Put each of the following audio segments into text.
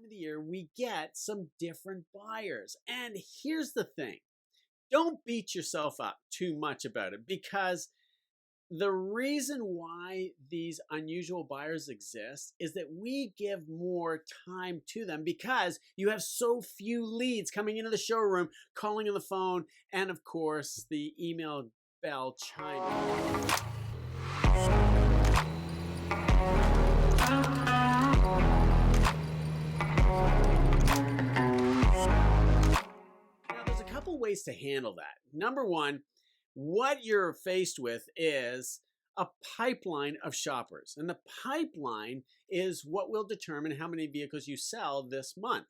of the year, we get some different buyers. And here's the thing. Don't beat yourself up too much about it, because the reason why these unusual buyers exist is that we give more time to them because you have so few leads coming into the showroom, calling on the phone, and of course the email bell chiming. Now, there's a couple ways to handle that. Number one, what you're faced with is a pipeline of shoppers. And the pipeline is what will determine how many vehicles you sell this month.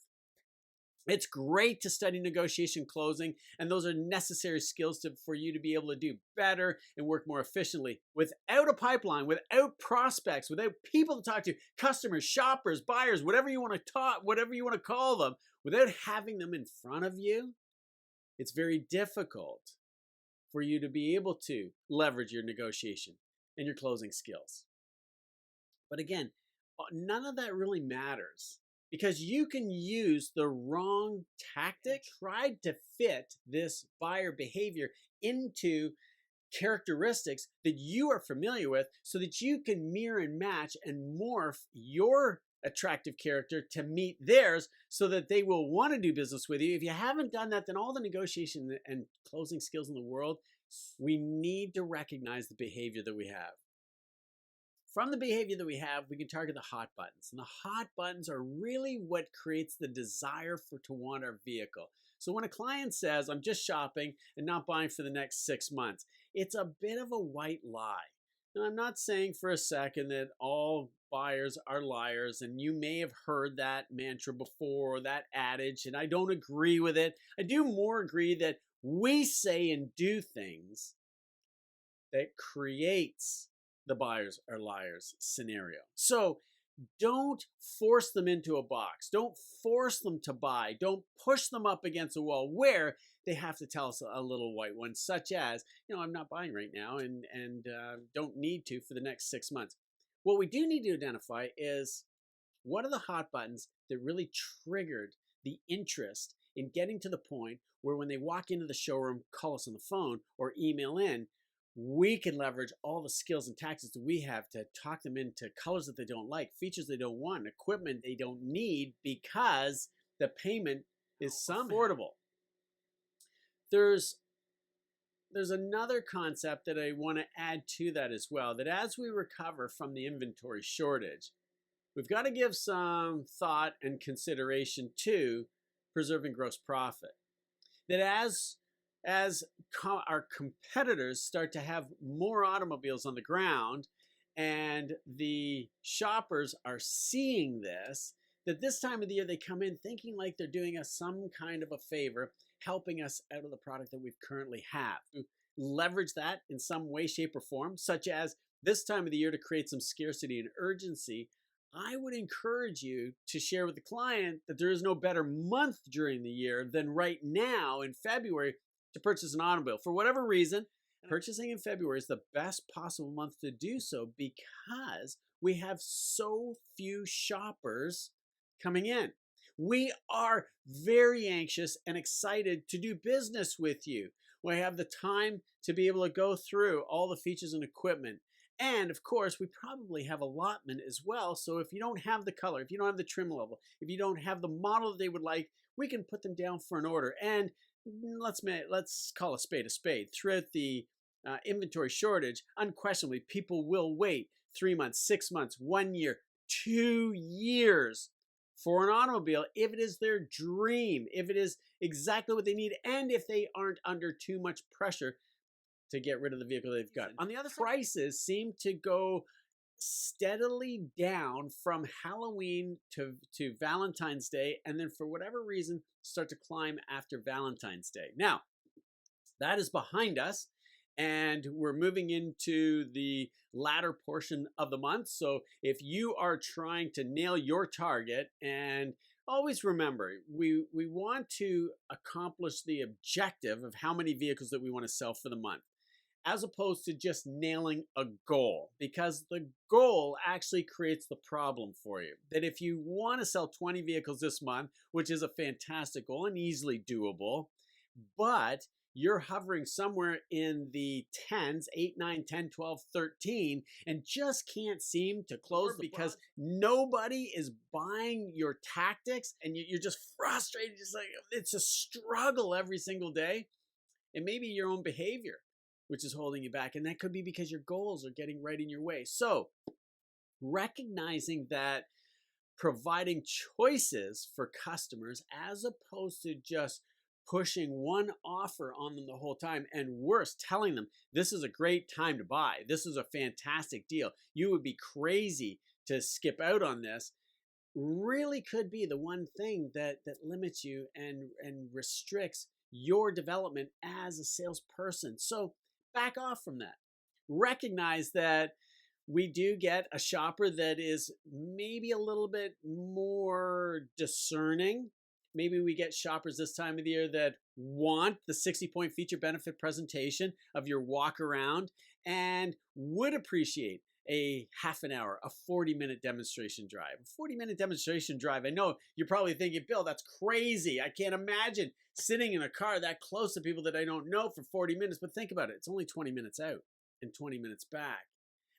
It's great to study negotiation closing, and those are necessary skills for you to be able to do better and work more efficiently. Without a pipeline, without prospects, without people to talk to, customers, shoppers, buyers, whatever you want to call them, without having them in front of you, it's very difficult for you to be able to leverage your negotiation and your closing skills. But again, none of that really matters, because you can use the wrong tactic, try to fit this buyer behavior into characteristics that you are familiar with so that you can mirror and match and morph your attractive character to meet theirs so that they will want to do business with you. If you haven't done that, then all the negotiation and closing skills in the world, we need to recognize the behavior that we have. From the behavior that we have, we can target the hot buttons. And the hot buttons are really what creates the desire to want our vehicle. So when a client says, I'm just shopping and not buying for the next 6 months, it's a bit of a white lie. Now, I'm not saying for a second that all buyers are liars, and you may have heard that mantra before, or that adage, and I don't agree with it. I do more agree that we say and do things that creates the buyers are liars scenario. So don't force them into a box. Don't force them to buy. Don't push them up against a wall where they have to tell us a little white one, such as, I'm not buying right now and don't need to for the next 6 months. What we do need to identify is what are the hot buttons that really triggered the interest in getting to the point where when they walk into the showroom, call us on the phone or email in, we can leverage all the skills and tactics that we have to talk them into colors that they don't like, features they don't want, equipment they don't need because the payment is affordable. There's another concept that I want to add to that as well, that as we recover from the inventory shortage, we've got to give some thought and consideration to preserving gross profit. That as our competitors start to have more automobiles on the ground and the shoppers are seeing this, that this time of the year they come in thinking like they're doing us some kind of a favor, helping us out of the product that we currently have. To leverage that in some way, shape, or form, such as this time of the year to create some scarcity and urgency, I would encourage you to share with the client that there is no better month during the year than right now in February to purchase an automobile. For whatever reason, purchasing in February is the best possible month to do so because we have so few shoppers coming in. We are very anxious and excited to do business with you. We have the time to be able to go through all the features and equipment. And of course, we probably have allotment as well. So if you don't have the color, if you don't have the trim level, if you don't have the model that they would like, we can put them down for an order. And let's call a spade a spade. Throughout the inventory shortage, unquestionably, people will wait 3 months, 6 months, 1 year, 2 years for an automobile if it is their dream, if it is exactly what they need, and if they aren't under too much pressure to get rid of the vehicle they've got. On the other side, prices seem to go steadily down from Halloween to Valentine's Day, and then for whatever reason start to climb after Valentine's Day. Now, that is behind us, and we're moving into the latter portion of the month. So if you are trying to nail your target, and always remember, we want to accomplish the objective of how many vehicles that we want to sell for the month. as opposed to just nailing a goal, because the goal actually creates the problem for you. That if you want to sell 20 vehicles this month, which is a fantastic goal and easily doable, but you're hovering somewhere in the tens, 8, 9, 10, 12, 13, and just can't seem to close because nobody is buying your tactics, and you're just frustrated. Just like it's a struggle every single day. It may be your own behavior which is holding you back, and that could be because your goals are getting right in your way. So recognizing that providing choices for customers as opposed to just pushing one offer on them the whole time, and worse, telling them this is a great time to buy, this is a fantastic deal, you would be crazy to skip out on this, really could be the one thing that limits you and restricts your development as a salesperson. So back off from that. Recognize that we do get a shopper that is maybe a little bit more discerning. Maybe we get shoppers this time of the year that want the 60-point feature benefit presentation of your walk around and would appreciate a half an hour, a 40-minute demonstration drive. A 40-minute demonstration drive. I know you're probably thinking, Bill, that's crazy. I can't imagine sitting in a car that close to people that I don't know for 40 minutes. But think about it. It's only 20 minutes out and 20 minutes back.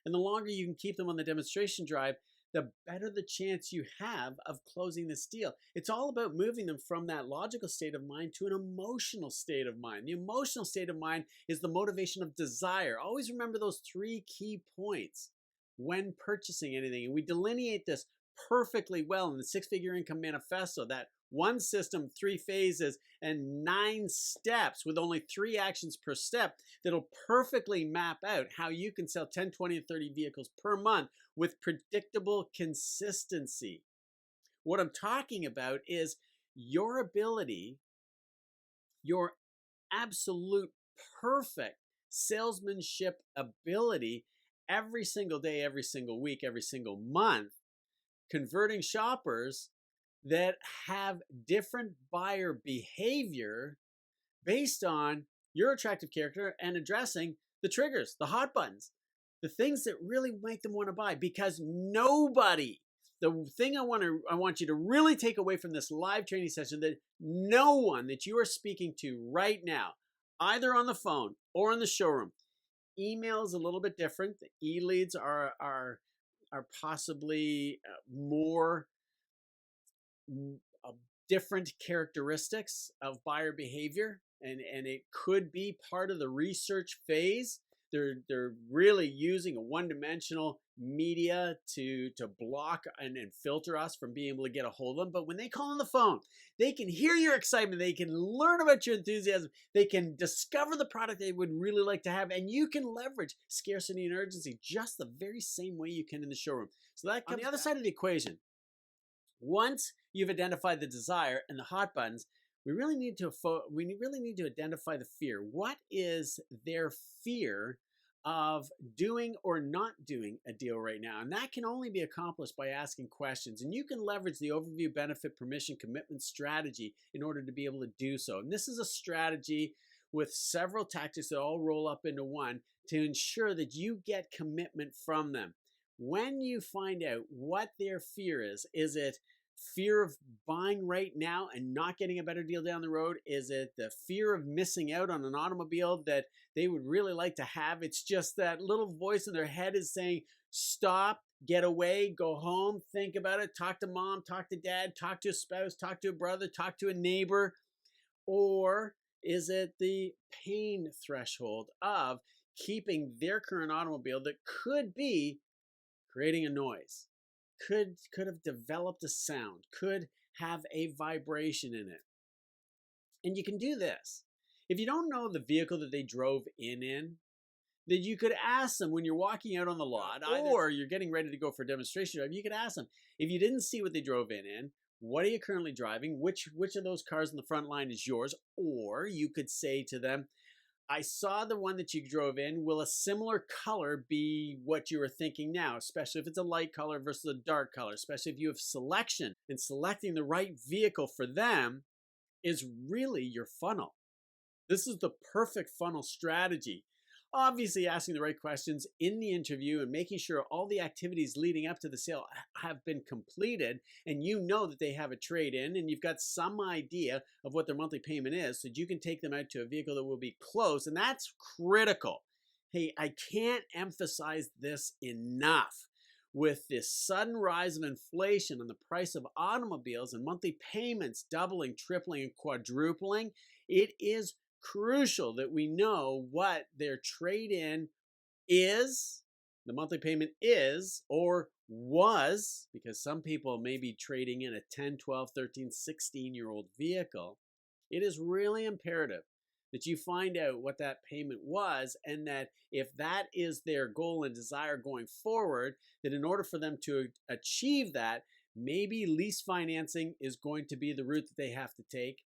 And the longer you can keep them on the demonstration drive, the better the chance you have of closing this deal. It's all about moving them from that logical state of mind to an emotional state of mind. The emotional state of mind is the motivation of desire. Always remember those 3 key points when purchasing anything. And we delineate this perfectly well in the 6-Figure Income Manifesto, that one system, 3 phases, and 9 steps with only 3 actions per step that'll perfectly map out how you can sell 10, 20, and 30 vehicles per month with predictable consistency. What I'm talking about is your ability, your absolute perfect salesmanship ability every single day, every single week, every single month, converting shoppers that have different buyer behavior based on your attractive character and addressing the triggers, the hot buttons, the things that really make them want to buy. Because nobody, the thing I want you to really take away from this live training session, that no one that you are speaking to right now, either on the phone or in the showroom, email is a little bit different. The e-leads are possibly more different characteristics of buyer behavior, and it could be part of the research phase. They're really using a one-dimensional media to block and filter us from being able to get a hold of them. But when they call on the phone, they can hear your excitement, they can learn about your enthusiasm, they can discover the product they would really like to have, and you can leverage scarcity and urgency just the very same way you can in the showroom. So that comes on the other side of the equation. Once you've identified the desire and the hot buttons, we really need to identify the fear. What is their fear of doing or not doing a deal right now? And that can only be accomplished by asking questions. And you can leverage the overview, benefit, permission, commitment strategy in order to be able to do so. And this is a strategy with several tactics that all roll up into one to ensure that you get commitment from them. When you find out what their fear is it fear of buying right now and not getting a better deal down the road? Is it the fear of missing out on an automobile that they would really like to have? It's just that little voice in their head is saying, stop, get away, go home, think about it, talk to mom, talk to dad, talk to a spouse, talk to a brother, talk to a neighbor. Or is it the pain threshold of keeping their current automobile that could be creating a noise, could have developed a sound, could have a vibration in it? And you can do this. If you don't know the vehicle that they drove in, then you could ask them when you're walking out on the lot, or you're getting ready to go for a demonstration drive, you could ask them, if you didn't see what they drove in, what are you currently driving? Which of those cars in the front line is yours? Or you could say to them, I saw the one that you drove in. Will a similar color be what you were thinking now, especially if it's a light color versus a dark color, especially if you have selection, and selecting the right vehicle for them is really your funnel. This is the perfect funnel strategy. Obviously, asking the right questions in the interview and making sure all the activities leading up to the sale have been completed, and you know that they have a trade in, and you've got some idea of what their monthly payment is, so that you can take them out to a vehicle that will be close, and that's critical. Hey, I can't emphasize this enough. With this sudden rise of inflation and the price of automobiles and monthly payments doubling, tripling, and quadrupling, it is crucial that we know what their trade-in is, the monthly payment is, or was, because some people may be trading in a 10, 12, 13, 16-year-old vehicle. It is really imperative that you find out what that payment was, and that if that is their goal and desire going forward, that in order for them to achieve that, maybe lease financing is going to be the route that they have to take.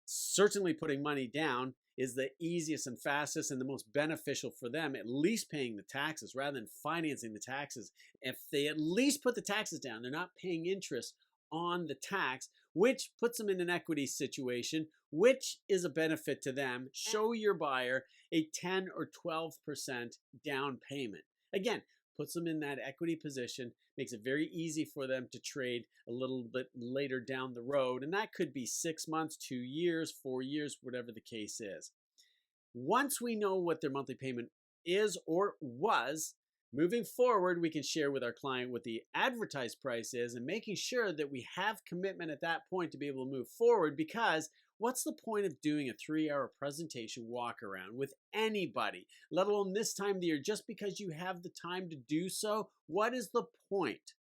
Certainly putting money down is the easiest and fastest and the most beneficial for them, at least paying the taxes rather than financing the taxes. If they at least put the taxes down, they're not paying interest on the tax, which puts them in an equity situation, which is a benefit to them. Show your buyer a 10 or 12% down payment. Again, puts them in that equity position, makes it very easy for them to trade a little bit later down the road. And that could be 6 months, 2 years, 4 years, whatever the case is. Once we know what their monthly payment is or was, moving forward, we can share with our client what the advertised price is, and making sure that we have commitment at that point to be able to move forward. Because what's the point of doing a 3-hour presentation walk around with anybody, let alone this time of the year, just because you have the time to do so? What is the point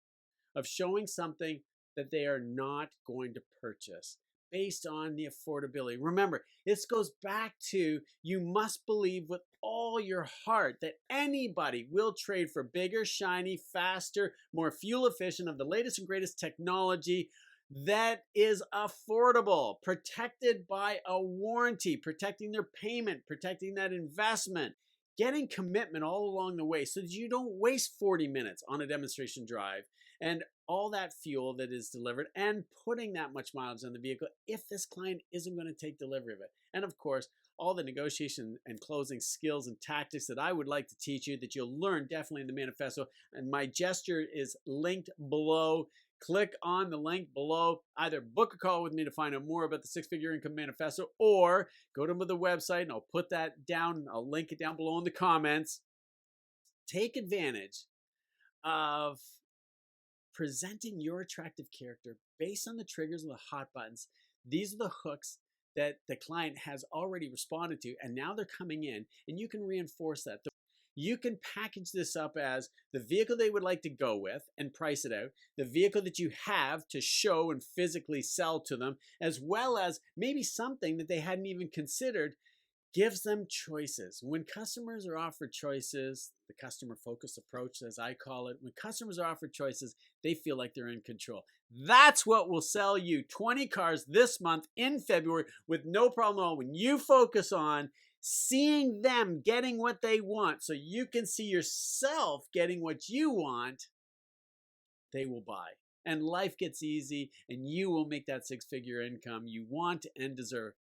of showing something that they are not going to purchase based on the affordability? Remember, this goes back to, you must believe with all your heart that anybody will trade for bigger, shiny, faster, more fuel efficient, of the latest and greatest technology that is affordable, protected by a warranty, protecting their payment, protecting that investment, getting commitment all along the way so that you don't waste 40 minutes on a demonstration drive and all that fuel that is delivered, and putting that much mileage on the vehicle if this client isn't going to take delivery of it. And of course, all the negotiation and closing skills and tactics that I would like to teach you, that you'll learn definitely in the manifesto. And my gesture is linked below. Click on the link below. Either book a call with me to find out more about the 6-Figure Income Manifesto, or go to the website and I'll put that down. I'll link it down below in the comments. Take advantage of presenting your attractive character based on the triggers and the hot buttons. These are the hooks that the client has already responded to, and now they're coming in, and you can reinforce that. You can package this up as the vehicle they would like to go with and price it out, the vehicle that you have to show and physically sell to them, as well as maybe something that they hadn't even considered. Gives them choices. When customers are offered choices, the customer focused approach, as I call it, when customers are offered choices, they feel like they're in control. That's what will sell you 20 cars this month in February with no problem at all. When you focus on seeing them getting what they want so you can see yourself getting what you want, they will buy. And life gets easy, and you will make that 6-figure income you want and deserve.